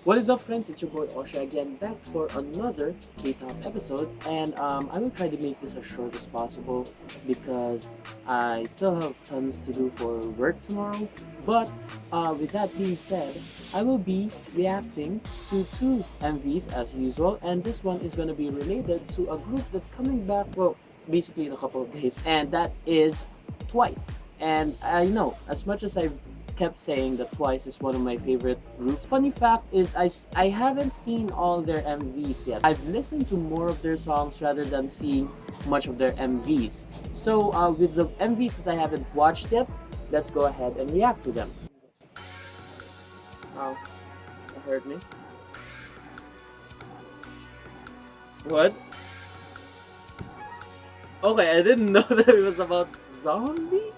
What is up, friends? It's your boy Oshyy again, back for another K-pop episode, and I will try to make this as short as possible because I still have tons to do for work tomorrow. But with that being said, I will be reacting to two MVs as usual, and this one is going to be related to a group that's coming back, well, basically in a couple of days, and that is TWICE. And I know, as much as I've kept saying that TWICE is one of my favorite groups. Funny fact is I haven't seen all their MVs yet. I've listened to more of their songs rather than seeing much of their MVs. So with the MVs that I haven't watched yet, let's go ahead and react to them. Oh, that hurt me. What? Okay, I didn't know that it was about zombies.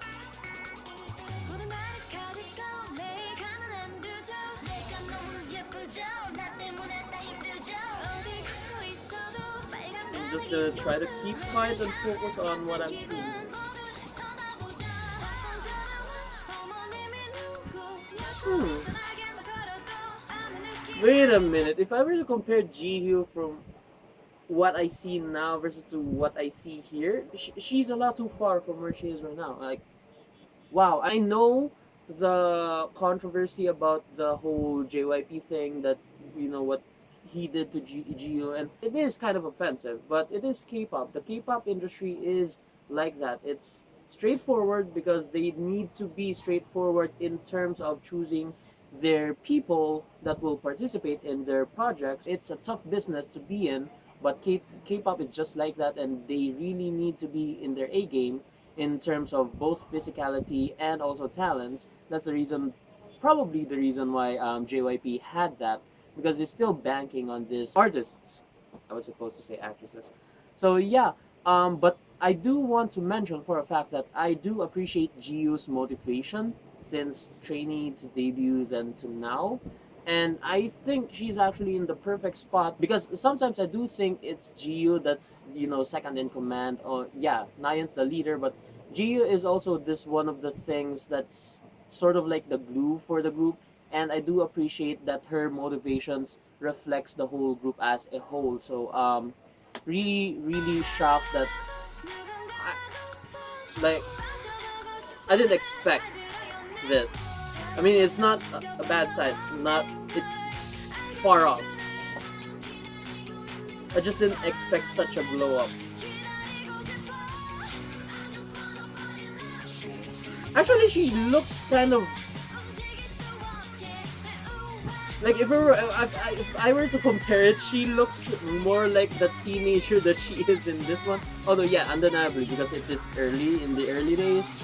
I'm just gonna try to keep quiet and focus on what I'm seeing. Wait a minute. If I were to compare Jihyo from what I see now versus to what I see here, she's a lot too far from where she is right now. Like, wow. I know the controversy about the whole JYP thing, that what he did to Jihyo, and it is kind of offensive, but it is K-pop. The K-pop industry is like that. It's straightforward because they need to be straightforward in terms of choosing their people that will participate in their projects. It's a tough business to be in, but K-pop is just like that, and they really need to be in their A game in terms of both physicality and also talents. That's the reason, probably the reason why JYP had that, because they're still banking on these artists. I was supposed to say actresses. So yeah, but I do want to mention for a fact that I do appreciate Jihyo's motivation since trainee to debut then to now. And I think she's actually in the perfect spot, because sometimes I do think it's Jihyo that's, second in command. Or yeah, Nayeon's the leader, but Jihyo is also this one of the things that's sort of like the glue for the group. And I do appreciate that her motivations reflects the whole group as a whole. So really really shocked that like I didn't expect this. I mean, it's not a bad side. Not it's far off. I just didn't expect such a blow up. Actually, she looks kind of like, if I were to compare it, she looks more like the teenager that she is in this one. Although yeah, undeniably, because it is early in the early days.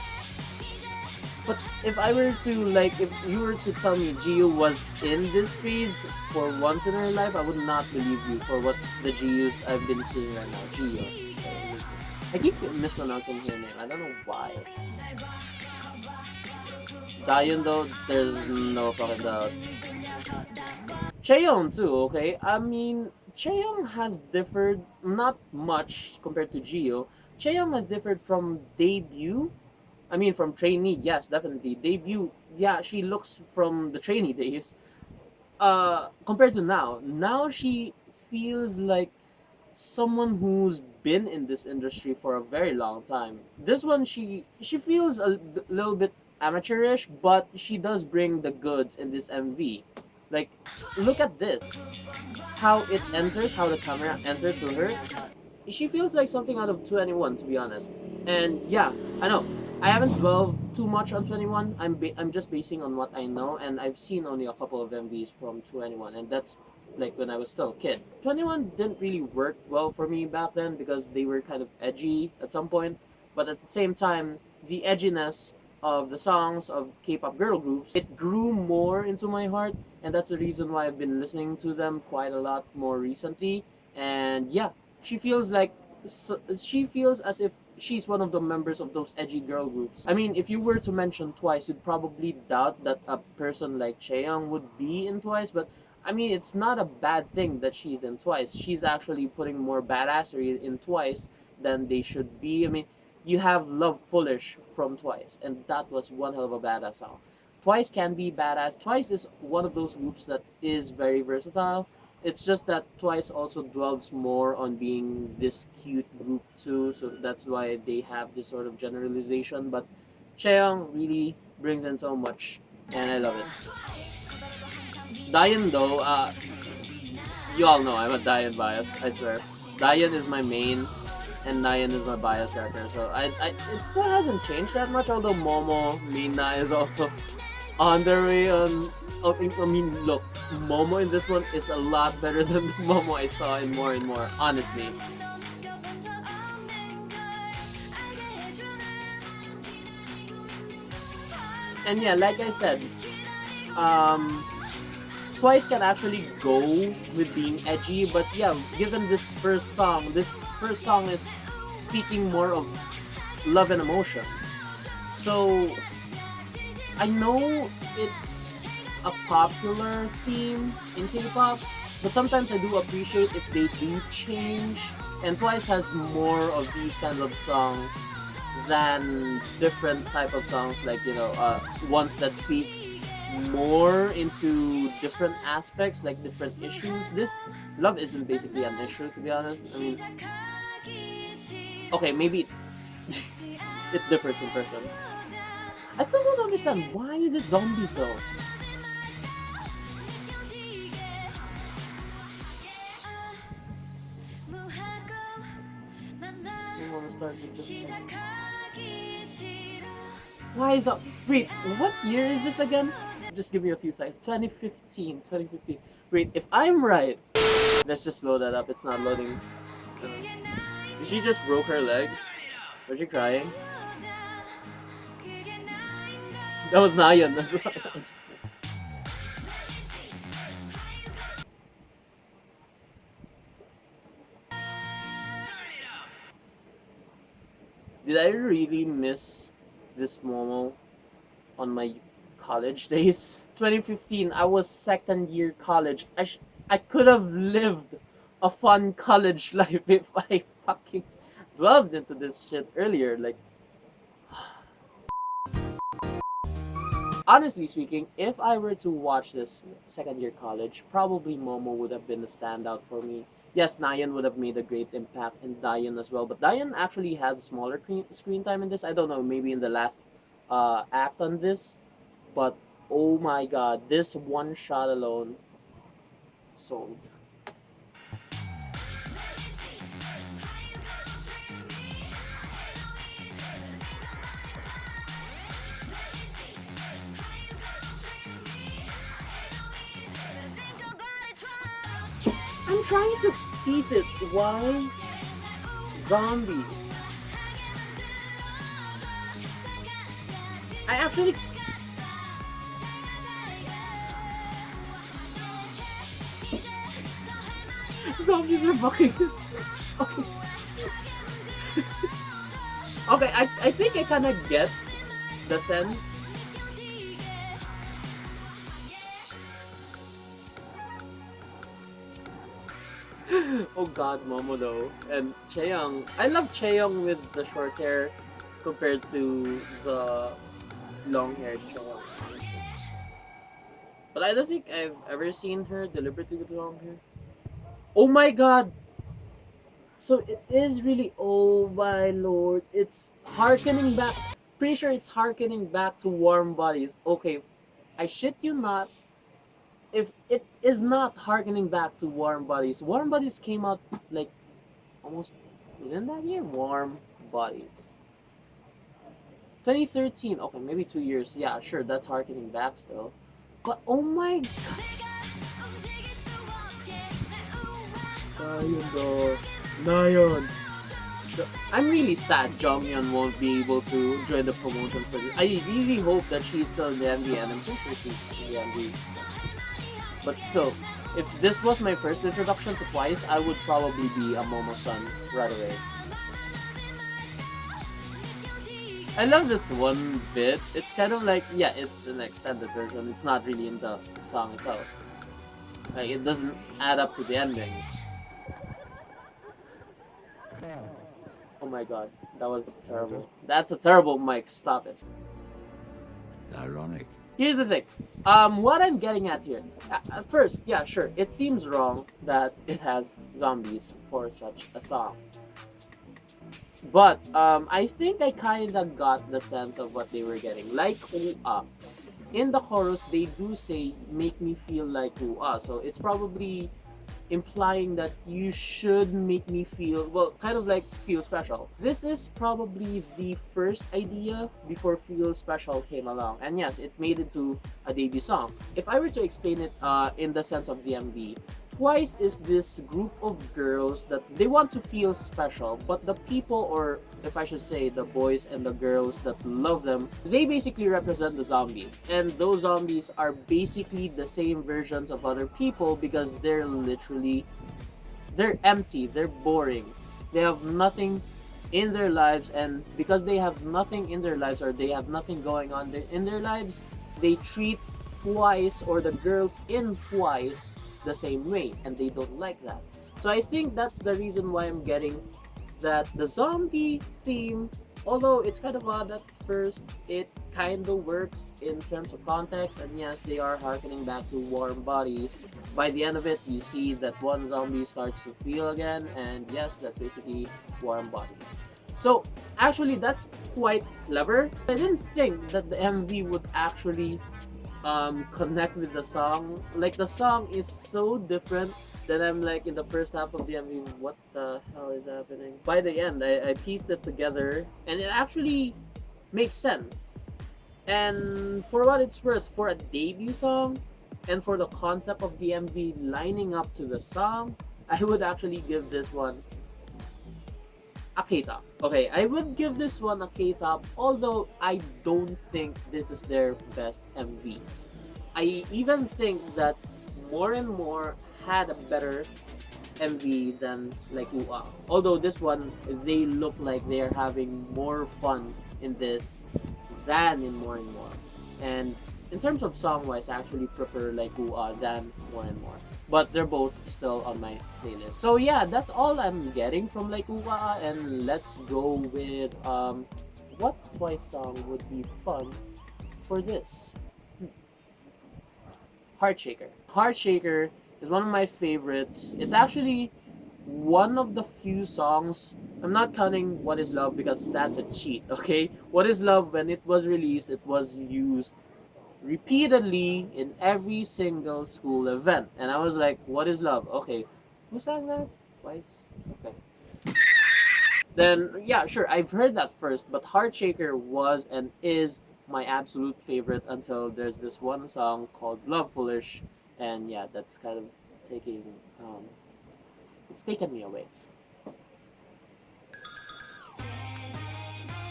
But if I were to if you were to tell me Jihyo was in this phase for once in her life, I would not believe you for what the Jihyos I've been seeing right now. Jihyo. I keep mispronouncing her name. I don't know why. Dayon though, there's no fucking doubt. Chaeyoung too, okay? I mean, Chaeyoung has differed not much compared to Jihyo. Chaeyoung has differed from debut. I mean, from trainee, yes, definitely. Debut, yeah, she looks from the trainee days. Compared to now, now she feels like someone who's been in this industry for a very long time. This one, she feels a little bit amateurish, but she does bring the goods in this MV. Like, look at this. How it enters, how the camera enters to her. She feels like something out of 21, to be honest. And yeah, I know. I haven't dwelled too much on 21. I'm just basing on what I know, and I've seen only a couple of MVs from 21, and that's like when I was still a kid. 21 didn't really work well for me back then because they were kind of edgy at some point, but at the same time, the edginess of the songs of K-pop girl groups, it grew more into my heart, and that's the reason why I've been listening to them quite a lot more recently. And yeah, she feels like she feels as if she's one of the members of those edgy girl groups. I mean, if you were to mention TWICE, you'd probably doubt that a person like Chaeyoung would be in TWICE, but I mean, it's not a bad thing that she's in TWICE. She's actually putting more badassery in TWICE than they should be. I mean, you have Love Foolish from TWICE, and that was one hell of a badass song. Twice can be badass. Twice is one of those groups that is very versatile. It's just that Twice also dwells more on being this cute group too, so that's why they have this sort of generalization. But Chaeyoung really brings in so much, and I love it. Dayan though, you all know I'm a Dayan bias, I swear. Dayan is my main, and Dayan is my bias character, so it still hasn't changed that much, although Momo, Mina is also on their way on. I mean, look, Momo in this one is a lot better than the Momo I saw in More and More, honestly. And yeah, like I said, Twice can actually go with being edgy, but yeah, given this first song is speaking more of love and emotions. So I know it's a popular theme in K-pop, but sometimes I do appreciate if they do change. And Twice has more of these kinds of songs than different type of songs, like ones that speak more into different aspects, like different issues. This love isn't basically an issue, to be honest. I mean, okay, maybe it differs in person. I still don't understand why is it zombies though. I want to start with this one. Why is that? Wait, what year is this again? Just give me a few seconds. 2015. Wait, if I'm right, let's just load that up. It's not loading. Did she just broke her leg? Was she crying? That was Nayeon as well. Did I really miss this Momo on my college days? 2015, I was second year college. I could have lived a fun college life if I fucking delved into this shit earlier. Like, honestly speaking, if I were to watch this second year college, probably Momo would have been a standout for me. Yes, Nayeon would have made a great impact, and Dayan as well. But Dayan actually has smaller screen time in this. I don't know, maybe in the last act on this. But oh my god, this one shot alone sold. I'm trying to piece it. Why zombies? I actually. Zombies are fucking. Okay. Okay, I think I kind of get the sense. Oh god, Momo though. And Chaeyoung. I love Chaeyoung with the short hair compared to the long haired Chaeyoung. But I don't think I've ever seen her deliberately with long hair. Oh my god! So it is really, oh my lord, it's harkening back. Pretty sure it's harkening back to Warm Bodies. Okay, I shit you not. If it is not harkening back to Warm Bodies came out like almost within that year. Warm Bodies. 2013. Okay, maybe 2 years. Yeah, sure, that's harkening back still. But oh my god. Ayun though. Nayeon. I'm really sad Jonghyun won't be able to join the promotion for this. I really hope that she's still in the MV, and I'm pretty sure she's in the MV. But still, if this was my first introduction to Twice, I would probably be a Momo-san right away. I love this one bit. It's kind of like, yeah, it's an extended version. It's not really in the song itself. Like, it doesn't add up to the ending. Oh my god, that was terrible. That's a terrible mic. Stop it. Ironic. Here's the thing. What I'm getting at here. At first, yeah, sure, it seems wrong that it has zombies for such a song. But I think I kind of got the sense of what they were getting. Like ooh ah. In the chorus, they do say "make me feel like ooh ah," so it's probably implying that you should make me feel, well, kind of like feel special. This is probably the first idea before Feel Special came along, and yes, it made it to a debut song. If I were to explain it in the sense of the MV, Twice is this group of girls that they want to feel special, but the people, or if I should say the boys and the girls that love them, they basically represent the zombies. And those zombies are basically the same versions of other people because they're empty, they're boring. They have nothing in their lives, and because they have nothing in their lives, or they have nothing going on in their lives, they treat Twice, or the girls in Twice, the same way, and they don't like that. So I think that's the reason why I'm getting that the zombie theme, although it's kind of odd at first, it kind of works in terms of context, and yes, they are harkening back to warm bodies. By the end of it, you see that one zombie starts to feel again, and yes, that's basically warm bodies. So actually, that's quite clever. I didn't think that the MV would actually connect with the song. Like, the song is so different that I'm like, in the first half of the MV, what the hell is happening? By the end, I pieced it together, and it actually makes sense. And for what it's worth, for a debut song, and for the concept of the MV lining up to the song, I would actually give this one a K top. Okay, I would give this one a K top, although I don't think this is their best MV. I even think that More and More had a better MV than Like Ooh Ahh. Although this one, they look like they are having more fun in this than in More and More. And in terms of song wise, I actually prefer Like Ooh Ahh than More and More. But they're both still on my playlist. So yeah, that's all I'm getting from Like Ooh Ahh, and let's go with what Twice song would be fun for this? Heartshaker. Heartshaker is one of my favorites. It's actually one of the few songs. I'm not counting What Is Love because that's a cheat, okay? What Is Love, when it was released, it was used repeatedly in every single school event. And I was like, What Is Love? Okay. Who sang that? Twice? Okay. Then, yeah, sure, I've heard that first, but Heartshaker was and is my absolute favorite until there's this one song called Love Foolish, and yeah, that's kind of taking, it's taken me away.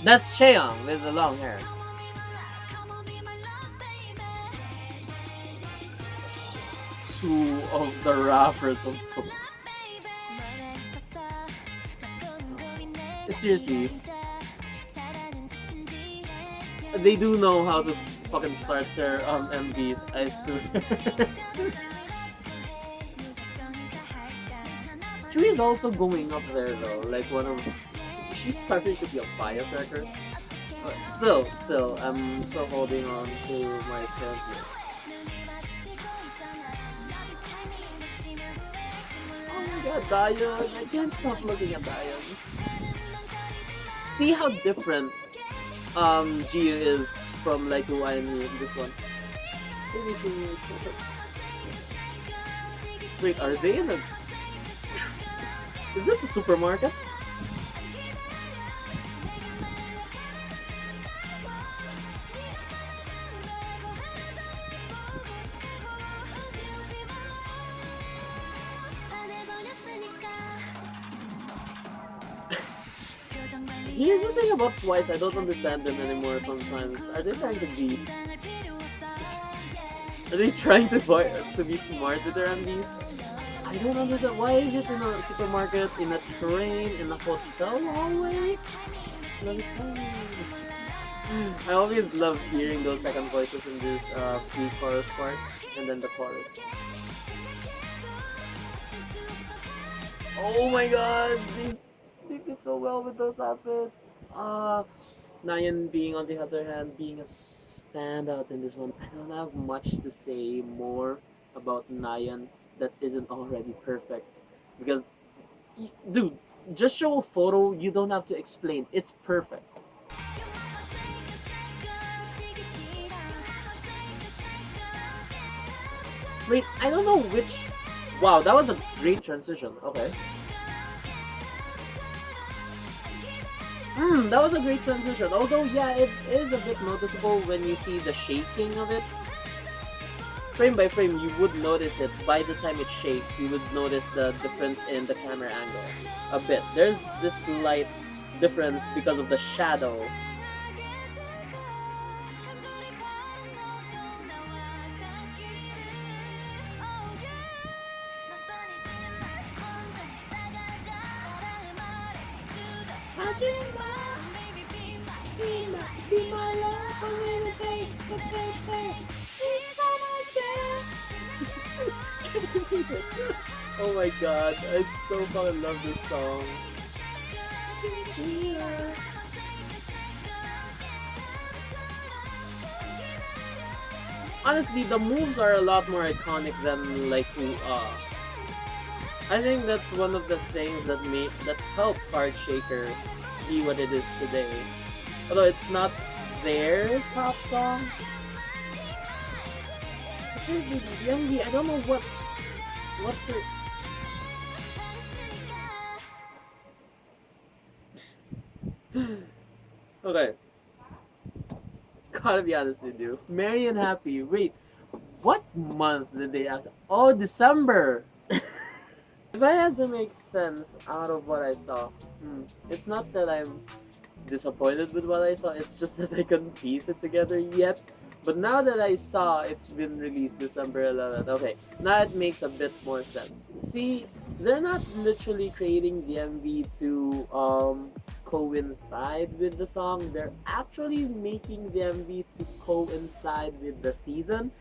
That's Cheong with the long hair. Two of the rappers of Twice. Seriously, they do know how to fucking start their MVs, I swear. Chewie is also going up there though, like one of. She's starting to be a bias wrecker. But still, I'm still holding on to my current list. Oh my god, Diane! I can't stop looking at Diane. See how different Gio is from Like Ooh Ahh in this one. Wait, are they in a... Is this a supermarket? Here's the thing about Twice, I don't understand them anymore sometimes. Are they trying to be... Are they trying to be smart with their MVs? I don't understand. Why is it in a supermarket, in a train, in a hotel hallway? I always love hearing those second voices in this pre-chorus part, and then the chorus. Oh my god! They fit so well with those outfits. Nayan being, on the other hand, being a standout in this one. I don't have much to say more about Nayan that isn't already perfect. Because, dude, just show a photo, you don't have to explain. It's perfect. Wait, I don't know which. Wow, that was a great transition. Okay. That was a great transition. Although, yeah, it is a bit noticeable when you see the shaking of it. Frame by frame, you would notice it. By the time it shakes, you would notice the difference in the camera angle. A bit. There's this slight difference because of the shadow. Oh my god, I so fucking love this song. Honestly, the moves are a lot more iconic than Like Ooh Ahh. I think that's one of the things that helped Heart Shaker be what it is today. Although it's not their top song. But seriously, the MV, I don't know what to. Okay. Gotta be honest with you. Merry and Happy. Wait, what month did they act? Oh, December! If I had to make sense out of what I saw, it's not that I'm disappointed with what I saw, it's just that I couldn't piece it together yet. But now that I saw it's been released December 11th, okay, now it makes a bit more sense. See, they're not literally creating the MV to coincide with the song, they're actually making the MV to coincide with the season.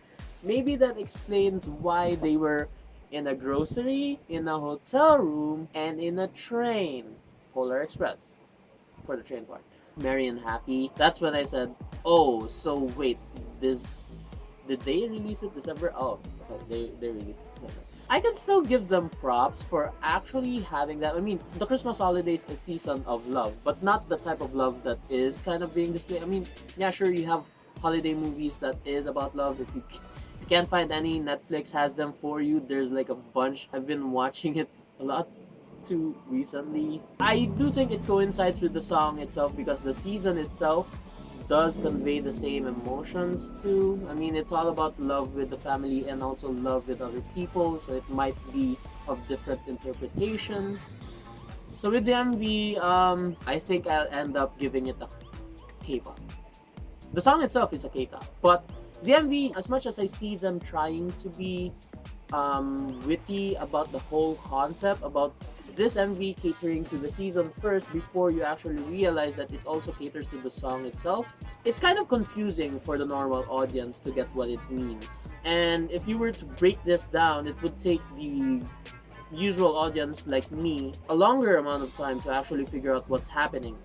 Maybe that explains why they were in a grocery, in a hotel room, and in a train. Polar Express for the train part. Merry and Happy. That's when I said, oh, so wait, this did they release it December? Oh, okay, they released it December. I can still give them props for actually having that. I mean, the Christmas holidays is a season of love, but not the type of love that is kind of being displayed. I mean, yeah, sure, you have holiday movies that is about love. If you can't find any, Netflix has them for you. There's like a bunch. I've been watching it a lot too recently. I do think it coincides with the song itself because the season itself does convey the same emotions too. I mean, it's all about love with the family and also love with other people, so it might be of different interpretations. So with the MV, I think I'll end up giving it a K-pop. The song itself is a K-pop, but the MV, as much as I see them trying to be witty about the whole concept, about this MV catering to the season first before you actually realize that it also caters to the song itself, it's kind of confusing for the normal audience to get what it means. And if you were to break this down, it would take the usual audience like me a longer amount of time to actually figure out what's happening.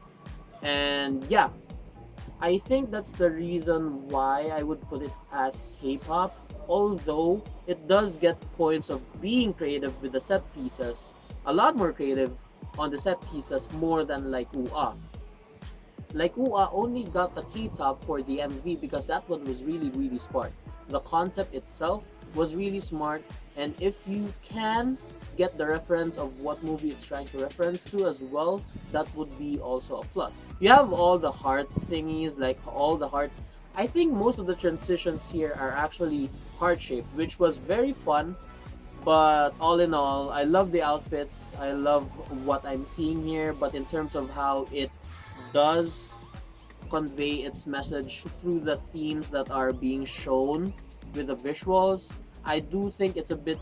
And yeah, I think that's the reason why I would put it as K-pop, although it does get points of being creative with the set pieces, a lot more creative on the set pieces more than Like Ooh Ahh. Like Ooh Ahh only got the K-top for the MV because that one was really smart. The concept itself was really smart, and if you can get the reference of what movie it's trying to reference to as well, that would be also a plus. You have all the heart thingies, like all the heart. I think most of the transitions here are actually heart-shaped, which was very fun. But all in all, I love the outfits. I love what I'm seeing here. But in terms of how it does convey its message through the themes that are being shown with the visuals, I do think it's a bit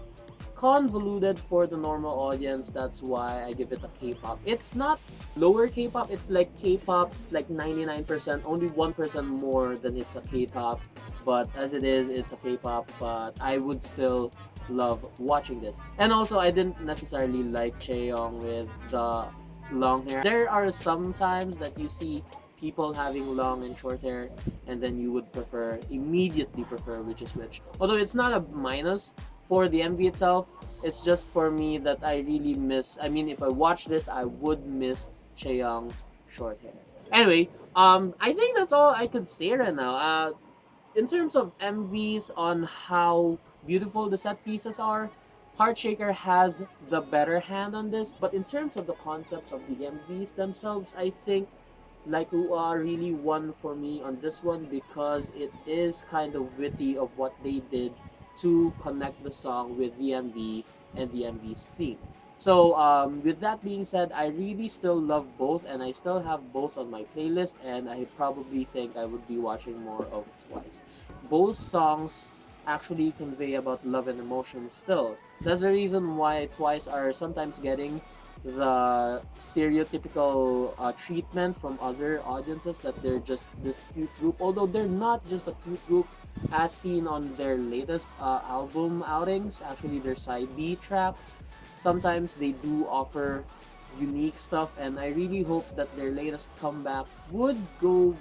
convoluted for the normal audience. That's why I give it a K-pop. It's not lower K-pop, it's like K-pop like 99%, only 1% more than it's a K-pop. But as it is, it's a K-pop, but I would still love watching this. And also, I didn't necessarily like Chaeyoung with the long hair. There are some times that you see people having long and short hair, and then you would immediately prefer which is which. Although it's not a minus for the MV itself, it's just for me that I really miss. I mean, if I watch this, I would miss Chaeyoung's short hair. Anyway, I think that's all I could say right now. In terms of MVs on how beautiful the set pieces are, Heartshaker has the better hand on this. But in terms of the concepts of the MVs themselves, I think Like Ooh Ahh really won for me on this one because it is kind of witty of what they did to connect the song with the MV and the MV's theme. So with that being said, I really still love both, and I still have both on my playlist, and I probably think I would be watching more of Twice. Both songs actually convey about love and emotion still. That's the reason why Twice are sometimes getting the stereotypical treatment from other audiences that they're just this cute group, although they're not just a cute group as seen on their latest album outings. Actually, their side B tracks, sometimes they do offer unique stuff, and I really hope that their latest comeback would go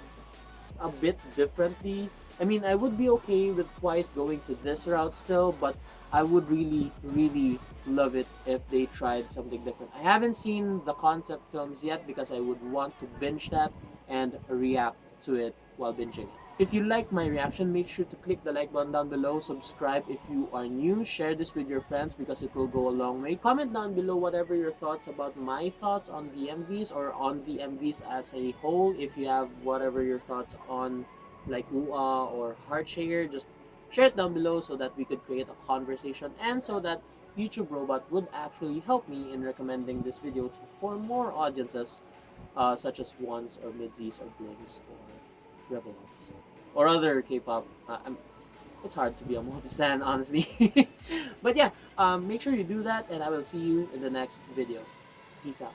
a bit differently. I mean, I would be okay with Twice going to this route still, but I would really, really love it if they tried something different. I haven't seen the concept films yet because I would want to binge that and react to it while binging it. If you like my reaction, make sure to click the like button down below, subscribe if you are new, share this with your friends because it will go a long way. Comment down below whatever your thoughts about my thoughts on the MVs or on the MVs as a whole. If you have whatever your thoughts on Like Ooh Ahh or Heartshaker, just share it down below so that we could create a conversation and so that YouTube Robot would actually help me in recommending this video for more audiences such as Ones or Midsies or Blings or Rebels or other K-pop. It's hard to be a multi-stan, honestly. But yeah, make sure you do that, and I will see you in the next video. Peace out.